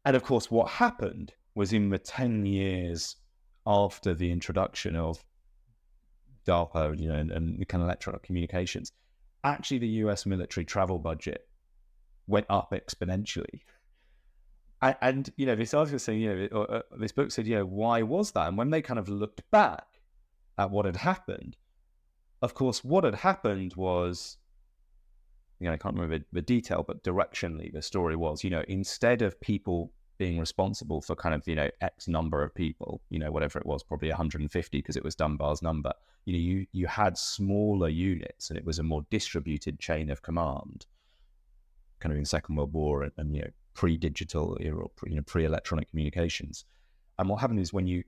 S3: And of course, what happened was in the 10 years after the introduction of DARPA, and the kind of electronic communications, actually the US military travel budget went up exponentially. And this article saying, this book said, why was that? And when they kind of looked back at what had happened, of course, what had happened was, I can't remember the detail, but directionally the story was, instead of people being responsible for kind of, X number of people, whatever it was, probably 150 because it was Dunbar's number, you had smaller units and it was a more distributed chain of command, kind of in Second World War and pre-digital era, pre-electronic communications. And what happened is when you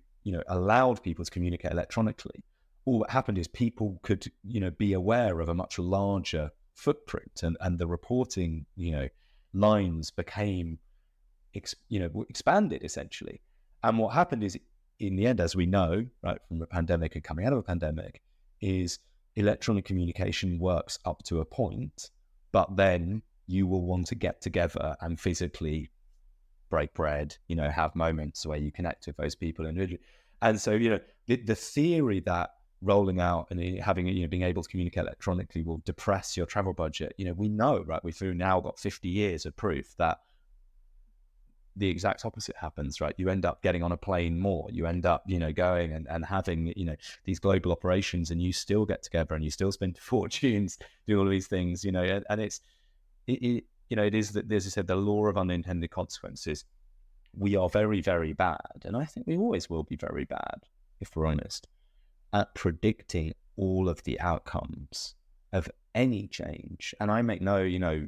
S3: allowed people to communicate electronically, all that happened is people could, be aware of a much larger footprint, and the reporting, lines became, expanded essentially. And what happened is, in the end, as we know, right, from the pandemic and coming out of a pandemic, is electronic communication works up to a point, but then you will want to get together and physically break bread, have moments where you connect with those people individually. And so, the theory that rolling out and having, being able to communicate electronically will depress your travel budget, we know, right, we've now got 50 years of proof that the exact opposite happens, right? You end up getting on a plane more, you end up, going and having, these global operations, and you still get together and you still spend fortunes doing all of these things, and it is that, as I said, the law of unintended consequences. We are very, very bad, and I think we always will be very bad, if we're honest, at predicting all of the outcomes of any change. And I make no,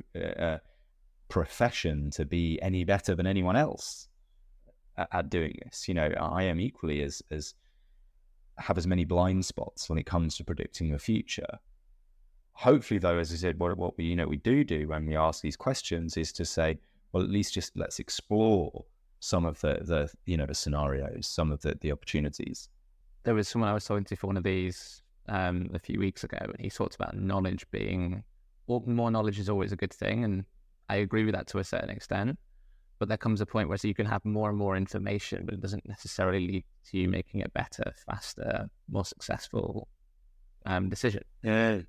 S3: profession to be any better than anyone else at doing this. I am equally as have as many blind spots when it comes to predicting the future. Hopefully, though, as I said, what we do when we ask these questions is to say, well, at least just let's explore some of the scenarios, some of the opportunities.
S2: There was someone I was talking to for one of these a few weeks ago, and he talked about knowledge being, well, more knowledge is always a good thing, and I agree with that to a certain extent. But there comes a point where you can have more and more information, but it doesn't necessarily lead to you making it better, faster, more successful decision.
S3: Yeah.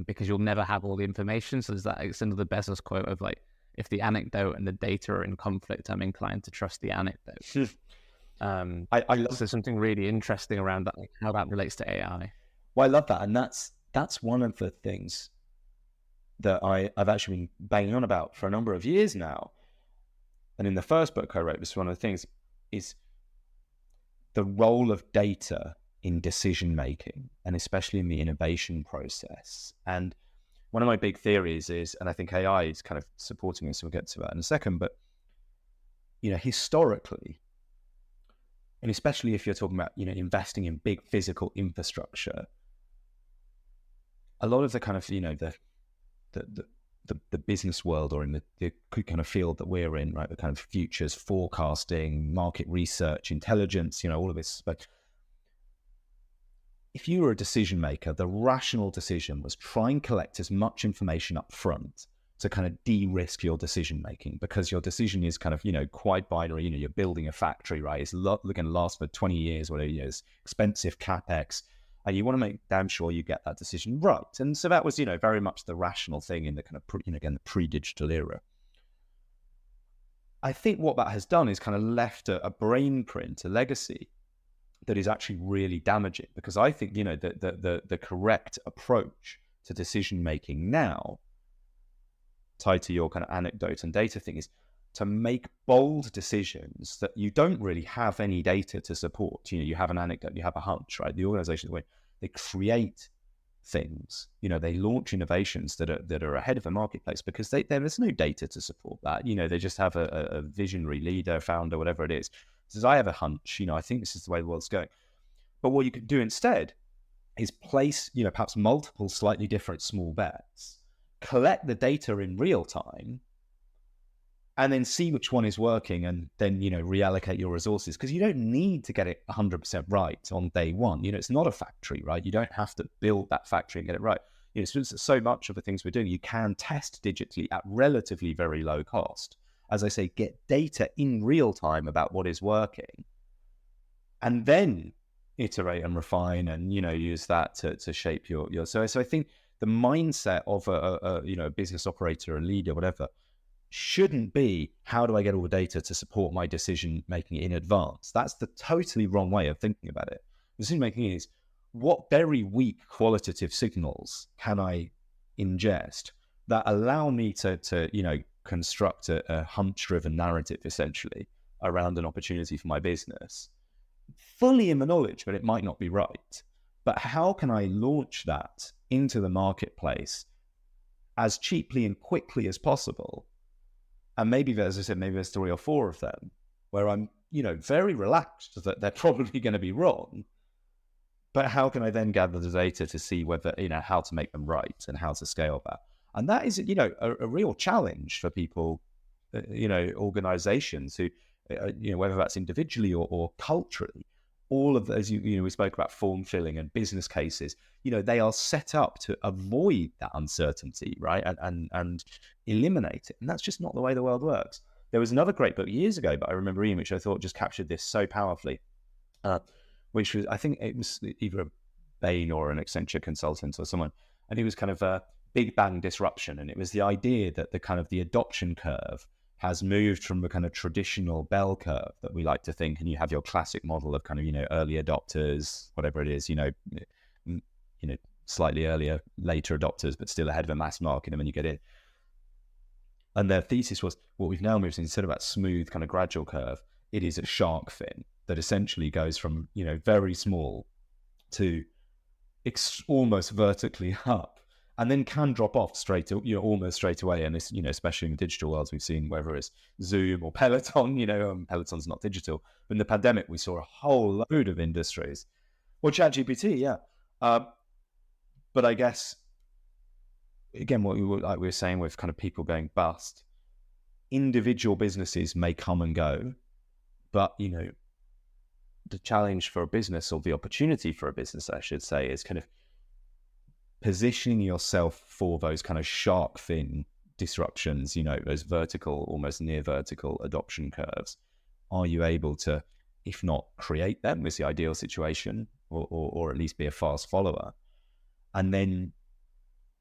S2: Because you'll never have all the information. So there's that extended the Bezos quote of like, if the anecdote and the data are in conflict, I'm inclined to trust the anecdote. I love, there's something really interesting around that, like how that relates to AI.
S3: Well, I love that, and that's one of the things that I've actually been banging on about for a number of years now. And in the first book I wrote, this is one of the things, is the role of data in decision making, and especially in the innovation process. And one of my big theories is, and I think AI is kind of supporting this, we'll get to that in a second, but historically, and especially if you're talking about investing in big physical infrastructure, a lot of the kind of, the business world, or in the kind of field that we're in, right, the kind of futures forecasting, market research, intelligence, all of this. But if you were a decision maker, the rational decision was try and collect as much information up front to kind of de-risk your decision making, because your decision is kind of, quite binary. You're building a factory, right? It's going to last for 20 years, whatever. It's expensive capex, and you want to make damn sure you get that decision right. And so that was, very much the rational thing in the kind of, again, the pre-digital era. I think what that has done is kind of left a brain print, a legacy that is actually really damaging, because I think, the correct approach to decision making now, tied to your kind of anecdote and data thing, is to make bold decisions that you don't really have any data to support. You have an anecdote, you have a hunch, right? The organization, they create things, they launch innovations that are ahead of the marketplace because there is no data to support that. They just have a visionary leader, founder, whatever it is. Says, I have a hunch, I think this is the way the world's going. But what you could do instead is place, perhaps multiple slightly different small bets, collect the data in real time, and then see which one is working, and then, reallocate your resources, because you don't need to get it 100% right on day one. It's not a factory, right? You don't have to build that factory and get it right. So much of the things we're doing, you can test digitally at relatively very low cost. As I say, get data in real time about what is working, and then iterate and refine and, use that to shape your. So I think the mindset of a business operator, a leader, whatever, shouldn't be, how do I get all the data to support my decision making in advance? That's the totally wrong way of thinking about it. Decision making is, what very weak qualitative signals can I ingest that allow me to construct a hunch-driven narrative, essentially, around an opportunity for my business, fully in the knowledge that it might not be right. But how can I launch that into the marketplace as cheaply and quickly as possible? And maybe, as I said, maybe there's 3 or 4 of them where I'm, very relaxed that they're probably going to be wrong. But how can I then gather the data to see whether, how to make them right and how to scale that? And that is, a real challenge for people, organizations who, whether that's individually or culturally. All of those, we spoke about form filling and business cases, they are set up to avoid that uncertainty, right? And eliminate it. And that's just not the way the world works. There was another great book years ago, but I remember Iain, which I thought just captured this so powerfully, which was, I think it was either a Bain or an Accenture consultant or someone, and it was kind of a Big Bang disruption. And it was the idea that the adoption curve has moved from the kind of traditional bell curve that we like to think, and you have your classic model of kind of, early adopters, whatever it is, slightly earlier, later adopters, but still ahead of a mass market, and then you get in. And their thesis was, what we've now moved to, instead of that smooth kind of gradual curve, it is a shark fin that essentially goes from, very small to almost vertically up, and then can drop off almost straight away. And this, especially in the digital worlds, we've seen, whether it's Zoom or Peloton, Peloton's not digital. But in the pandemic, we saw a whole load of industries. Well, ChatGPT, yeah. But I guess, again, what we were saying with kind of people going bust, individual businesses may come and go, but, the challenge for a business, or the opportunity for a business, I should say, is kind of positioning yourself for those kind of shark fin disruptions, those vertical, almost near vertical adoption curves. Are you able to, if not create them, is the ideal situation, or at least be a fast follower? And then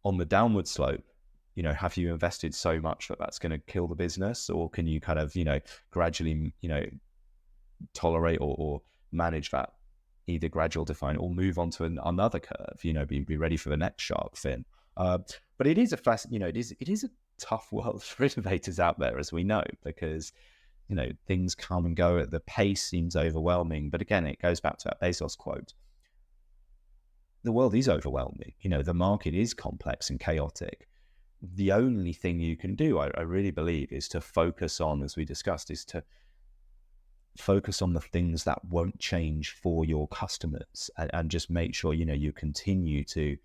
S3: on the downward slope, have you invested so much that that's going to kill the business, or can you kind of, gradually, tolerate or manage that, either gradual decline or move on to another curve, be ready for the next shark fin. But it is it is a tough world for innovators out there, as we know, because, things come and go. The pace seems overwhelming. But again, it goes back to that Bezos quote. The world is overwhelming. The market is complex and chaotic. The only thing you can do, I really believe, is to focus on, as we discussed, is to focus on the things that won't change for your customers, and just make sure, you continue to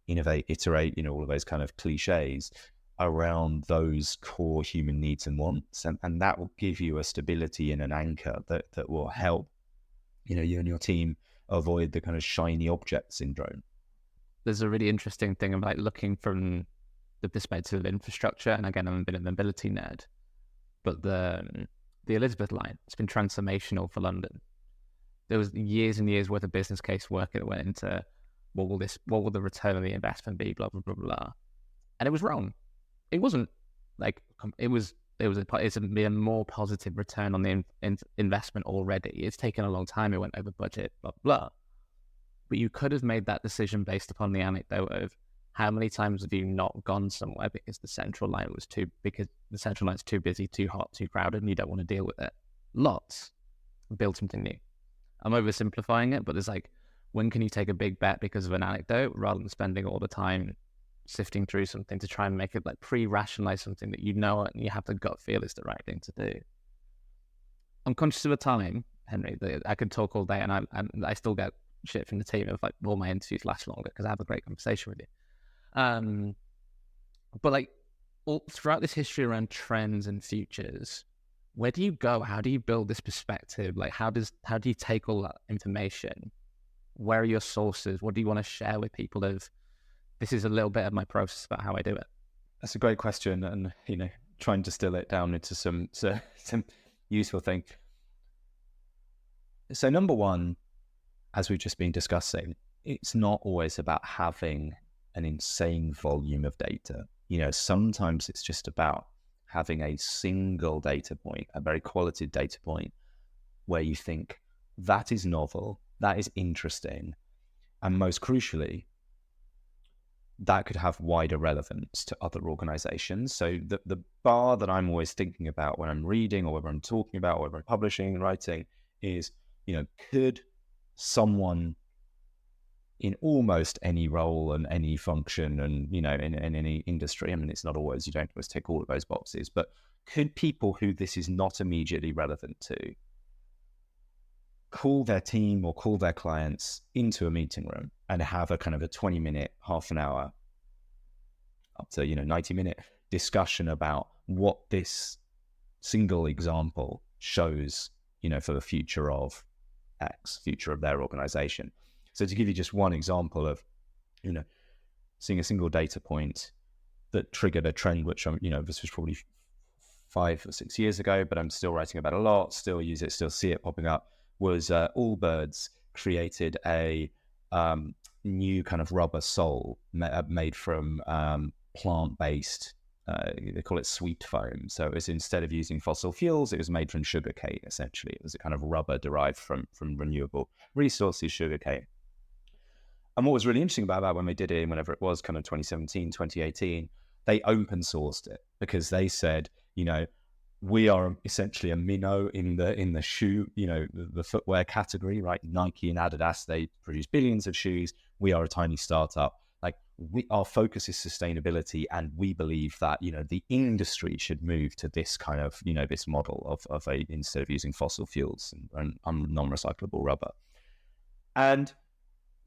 S3: innovate, iterate, all of those kind of cliches around those core human needs and wants. And that will give you a stability and an anchor that will help, you and your team avoid the kind of shiny object syndrome.
S2: There's a really interesting thing about looking from the perspective of infrastructure. And again, I'm a bit of an mobility nerd, but the Elizabeth line, it's been transformational for London. There was years and years worth of business case work that went into what will the return on the investment be, blah, blah, blah, blah. And it was wrong. It wasn't like, it's a more positive return on the investment already. It's taken a long time. It went over budget, blah, blah. But you could have made that decision based upon the anecdote of how many times have you not gone somewhere because the central line was too busy, too hot, too crowded, and you don't want to deal with it. Lots. Build something new. I'm oversimplifying it, but there's when can you take a big bet because of an anecdote rather than spending all the time sifting through something to try and make it pre-rationalize something that and you have the gut feel is the right thing to do. I'm conscious of the time, Henry, that I could talk all day and I still get shit from the team if all my interviews last longer because I have a great conversation with you. But all throughout this history around trends and futures, where do you go? How do you build this perspective? How do you take all that information? Where are your sources? What do you want to share with people? This is a little bit of my process about how I do it.
S3: That's a great question, and try and distill it down into some useful thing. So number one, as we've just been discussing, it's not always about having an insane volume of data. Sometimes it's just about having a single data point, a very qualitative data point, where you think that is novel, that is interesting, and most crucially, that could have wider relevance to other organizations. So the bar that I'm always thinking about when I'm reading or whether I'm talking about or whether I'm publishing and writing is, could someone in almost any role and any function and, in any industry, it's not always, you don't always tick all of those boxes, but could people who this is not immediately relevant to call their team or call their clients into a meeting room and have a kind of a 20-minute, half an hour, up to 90-minute discussion about what this single example shows, for the future of X, future of their organization. So to give you just one example of, seeing a single data point that triggered a trend, which this was probably 5 or 6 years ago, but I'm still writing about a lot, still use it, still see it popping up, was Allbirds created a new kind of rubber sole made from plant-based, they call it sweet foam. So it was, instead of using fossil fuels, it was made from sugarcane, essentially. It was a kind of rubber derived from renewable resources, sugarcane. And what was really interesting about that when they did it, whenever it was kind of 2017, 2018, they open sourced it because they said, we are essentially a minnow in the shoe, the footwear category, right? Nike and Adidas, they produce billions of shoes. We are a tiny startup. Our focus is sustainability, and we believe that, the industry should move to this kind of, this model of instead of using fossil fuels and non-recyclable rubber. And,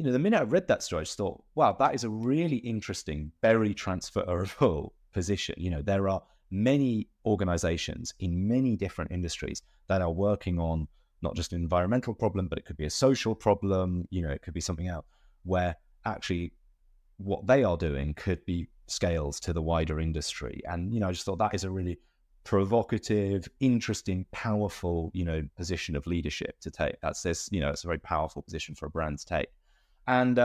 S3: the minute I read that story, I just thought, wow, that is a really interesting, very transferable position. There are many organizations in many different industries that are working on not just an environmental problem, but it could be a social problem, it could be something else, where actually what they are doing could be scales to the wider industry. And, I just thought that is a really provocative, interesting, powerful, position of leadership to take. It's a very powerful position for a brand to take. And,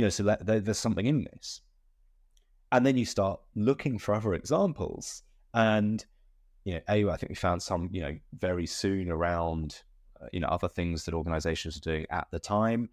S3: so there's something in this. And then you start looking for other examples. And, I think we found some, very soon around, other things that organizations are doing at the time.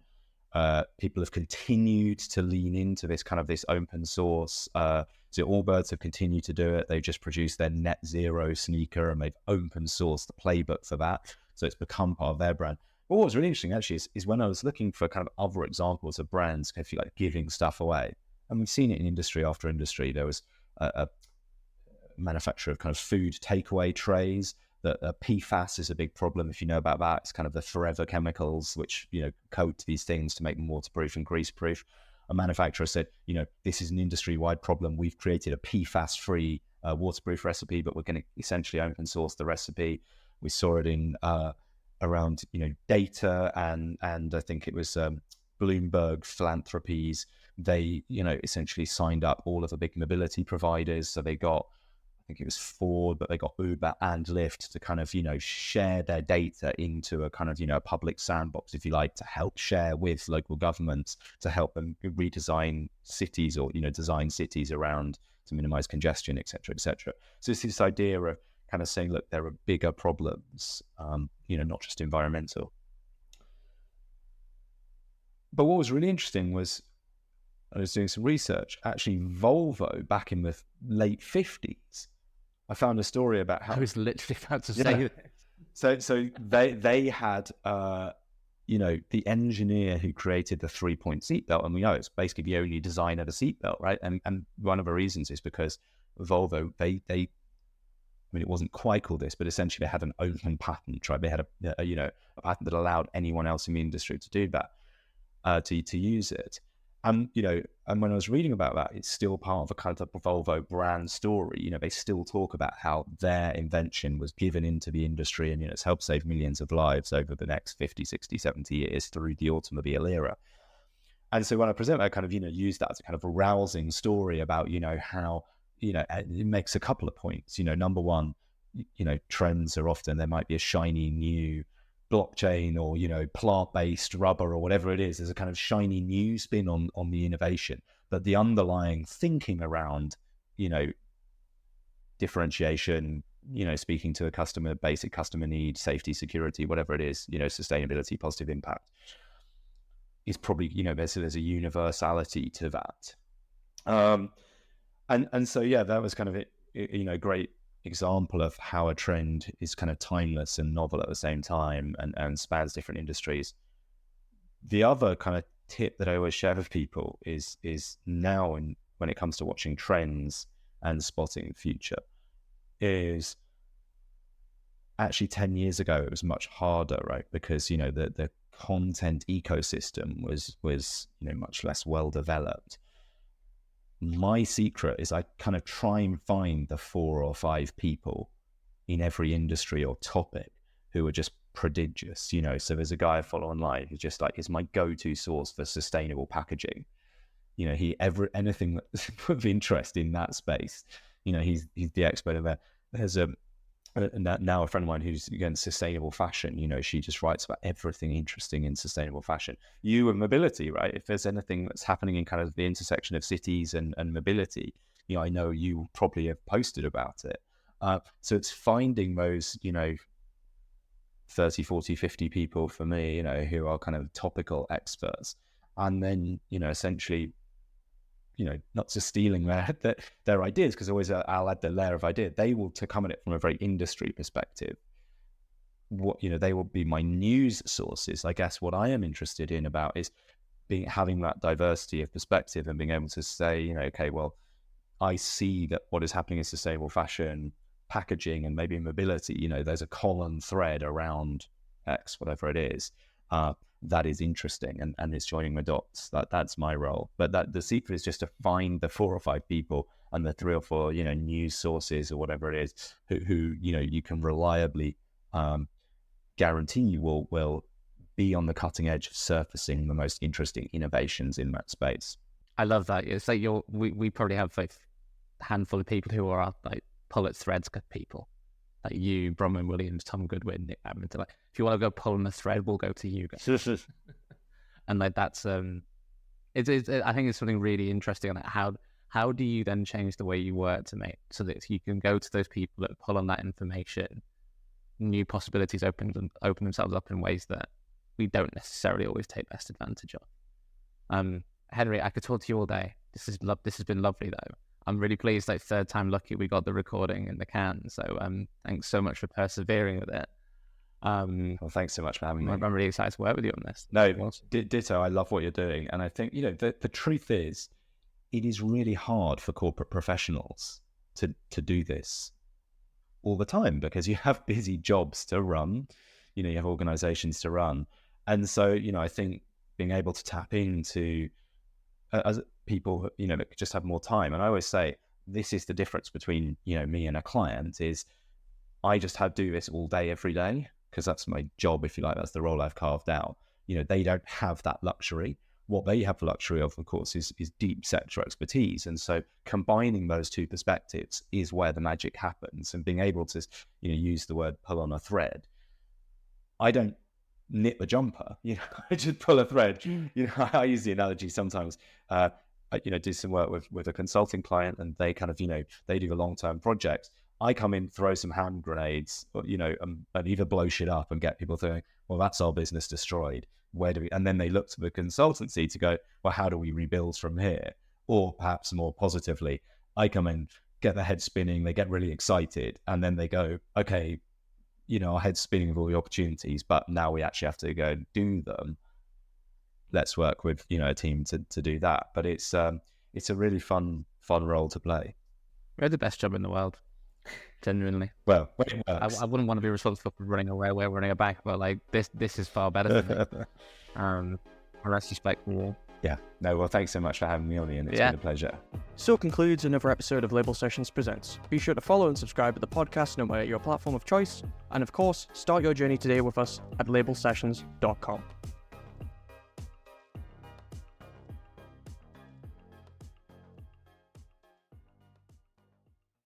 S3: People have continued to lean into this kind of this open source. So Allbirds have continued to do it. They've just produced their net zero sneaker and they've open sourced the playbook for that. So it's become part of their brand. But what was really interesting actually is when I was looking for kind of other examples of brands, if you like, giving stuff away. And we've seen it in industry after industry. There was a manufacturer of kind of food takeaway trays. That PFAS is a big problem, if you know about that. It's kind of the forever chemicals which, coat these things to make them waterproof and greaseproof. a manufacturer said, this is an industry-wide problem. We've created a PFAS-free waterproof recipe, but we're going to essentially open source the recipe. We saw it in around data, and I think it was Bloomberg Philanthropies. They essentially signed up all of the big mobility providers. So they got, I think it was Ford, but they got Uber and Lyft to kind of share their data into a kind of a public sandbox, if you like, to help share with local governments to help them redesign cities or design cities around to minimize congestion, et cetera, et cetera. So it's this idea of kind of saying, look, there are bigger problems, not just environmental. But what was really interesting was, I was doing some research, actually Volvo back in the late 50s, I found a story about how...
S2: I was literally about to say
S3: that. So they had, the engineer who created the 3-point seatbelt, and we know it's basically the only design of a seatbelt, right? And one of the reasons is because Volvo, they it wasn't quite called this, but essentially they had an open patent, right? They had a patent that allowed anyone else in the industry to do that, to use it. And and when I was reading about that, it's still part of a kind of Volvo brand story. They still talk about how their invention was given into the industry, and it's helped save millions of lives over the next 50, 60, 70 years through the automobile era. And so when I present, I kind of use that as a kind of a rousing story about how it makes a couple of points. Number one, trends are often, there might be a shiny new blockchain or plant-based rubber or whatever it is. There's a kind of shiny new spin on the innovation, but the underlying thinking around differentiation, speaking to a customer, basic customer need, safety, security, whatever it is, sustainability, positive impact, is probably there's a universality to that. And so that was kind of it, great example of how a trend is kind of timeless and novel at the same time, and spans different industries. The other kind of tip that I always share with people is now, and when it comes to watching trends and spotting the future, is actually 10 years ago it was much harder, right? Because the content ecosystem was much less well developed. My secret is I kind of try and find the 4 or 5 people in every industry or topic who are just prodigious. So there's a guy I follow online who's just is my go-to source for sustainable packaging. Anything that's of interest in that space, he's the expert in that. There's now a friend of mine who's against sustainable fashion. She just writes about everything interesting in sustainable fashion. You and mobility, right? If there's anything that's happening in kind of the intersection of cities and mobility, I know you probably have posted about it. So it's finding those, 30, 40, 50 people for me, who are kind of topical experts, and then, essentially, not just stealing their ideas, because always I'll add the layer of idea. They will to come at it from a very industry perspective. What they will be my news sources. I guess what I am interested in about is having that diversity of perspective and being able to say, okay, well, I see that what is happening in sustainable fashion, packaging, and maybe mobility. There's a common thread around X, whatever it is. That is interesting, and it's joining the dots. That's my role. But the secret is just to find the 4 or 5 people and the 3 or 4 news sources or whatever it is who you can reliably guarantee will be on the cutting edge of surfacing the most interesting innovations in that space.
S2: I love that. It's like we probably have a handful of people who are pull at threads people. Like you, Bronwyn Williams, Tom Goodwin, Nick Badminton. If you want to go pull on a thread, we'll go to you guys. And that's I think it's something really interesting on that. How do you then change the way you work to make so that you can go to those people that pull on that information, new possibilities open themselves up in ways that we don't necessarily always take best advantage of. Henry, I could talk to you all day. This has been lovely though. I'm really pleased, third time lucky, we got the recording in the can. So thanks so much for persevering with it.
S3: Well, thanks so much for having me.
S2: I'm really excited to work with you on this.
S3: No, ditto. I love what you're doing. And I think, the truth is, it is really hard for corporate professionals to do this all the time, because you have busy jobs to run, you have organizations to run. And so, I think being able to tap into as people, that just have more time. And I always say, this is the difference between, me and a client is I just do this all day, every day, because that's my job, if you like. That's the role I've carved out. They don't have that luxury. What they have the luxury of course, is deep sector expertise. And so combining those two perspectives is where the magic happens. And being able to, use the word pull on a thread. I don't knit a jumper, I just pull a thread. I use the analogy sometimes. I do some work with a consulting client, and they kind of, they do a long-term project. I come in, throw some hand grenades, and either blow shit up and get people thinking, well, that's our business destroyed. Where do we? And then they look to the consultancy to go, well, how do we rebuild from here? Or perhaps more positively, I come in, get their head spinning, they get really excited, and then they go, okay, our head's spinning with all the opportunities, but now we actually have to go and do them. Let's work with, a team to do that. But it's a really fun role to play.
S2: We're the best job in the world. Genuinely.
S3: Well, when it works.
S2: I wouldn't want to be responsible for running a railway, running a bank, but like this is far better than me. I respect you.
S3: Yeah. No, well, thanks so much for having me on, Ian. It's been a pleasure.
S1: So concludes another episode of Label Sessions Presents. Be sure to follow and subscribe to the podcast no matter your platform of choice. And of course, start your journey today with us at labelsessions.com.